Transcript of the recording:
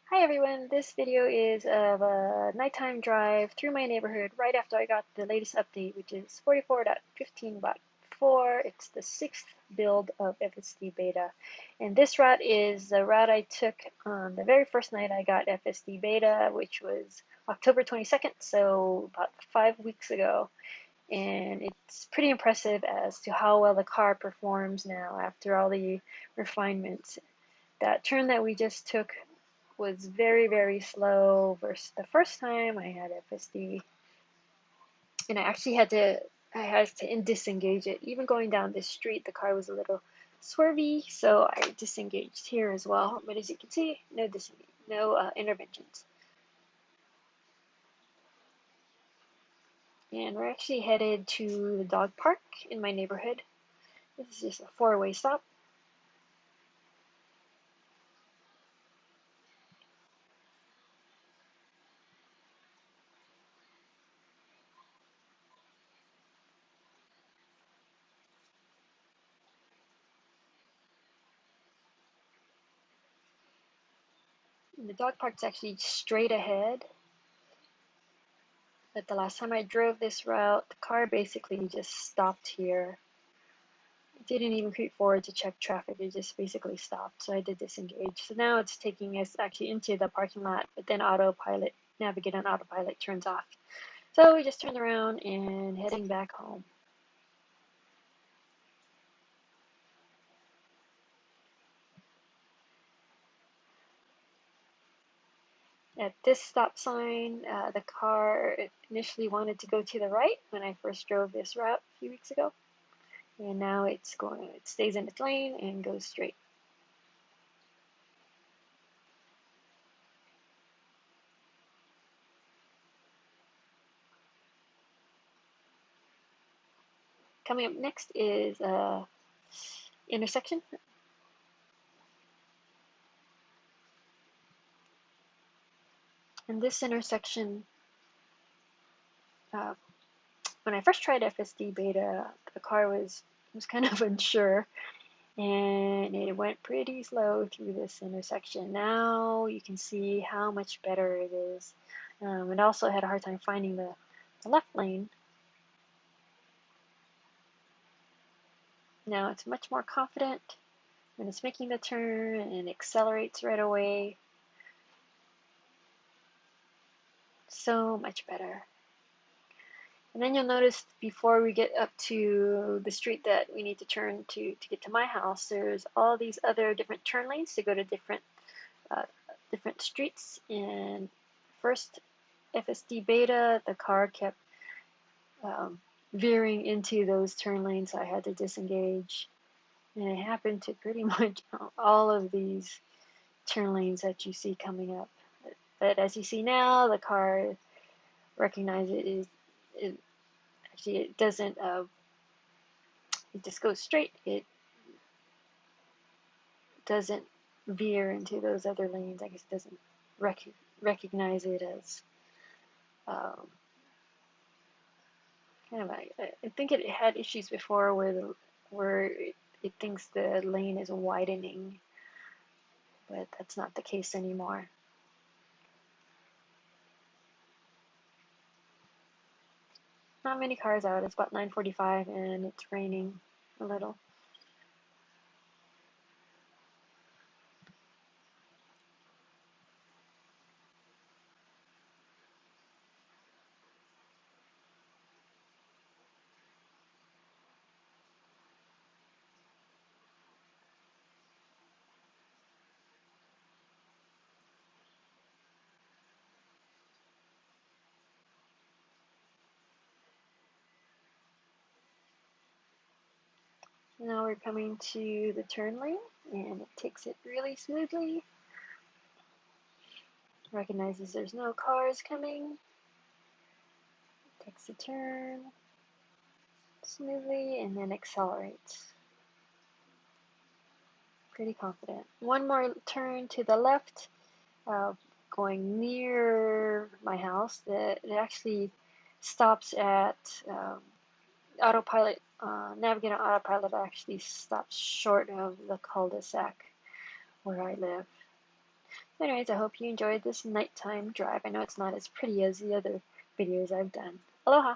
Hi everyone, this video is of a nighttime drive through my neighborhood right after I got the latest update, which is 44.15.4. It's the 6th build of FSD Beta. And this route is the route I took on the very first night I got FSD Beta, which was October 22nd, so about 5 weeks ago. And it's pretty impressive as to how well the car performs now after all the refinements. That turn that we just took was very, very slow versus the first time I had FSD. And I had to disengage it. Even going down this street, the car was a little swervy, so I disengaged here as well. But as you can see, no interventions. And we're actually headed to the dog park in my neighborhood. This is just a four-way stop. And the dog park's actually straight ahead. But the last time I drove this route, the car basically just stopped here. It didn't even creep forward to check traffic, it just basically stopped, so I did disengage. So now it's taking us actually into the parking lot, but then navigate on autopilot turns off. So we just turned around and heading back home. At this stop sign, the car initially wanted to go to the right when I first drove this route a few weeks ago. And now it stays in its lane and goes straight. Coming up next is a intersection. And this intersection, when I first tried FSD Beta, the car was kind of unsure, and it went pretty slow through this intersection. Now you can see how much better it is. It also had a hard time finding the left lane. Now it's much more confident when it's making the turn and accelerates right away. So much better. And then you'll notice before we get up to the street that we need to turn to get to my house, there's all these other different turn lanes to go to different streets. And first FSD Beta, the car kept veering into those turn lanes, so I had to disengage. And it happened to pretty much all of these turn lanes that you see coming up. But as you see now, the car recognizes it doesn't, it just goes straight. It doesn't veer into those other lanes. I guess it doesn't recognize it as kind of, I think it had issues before where it thinks the lane is widening, but that's not the case anymore. Not many cars out. It's about 9:45 and it's raining a little. Now we're coming to the turn lane, and it takes it really smoothly. Recognizes there's no cars coming. Takes the turn smoothly and then accelerates. Pretty confident. One more turn to the left, going near my house. It actually stops at autopilot. Navigate on autopilot actually stops short of the cul-de-sac where I live. Anyways, I hope you enjoyed this nighttime drive. I know it's not as pretty as the other videos I've done. Aloha!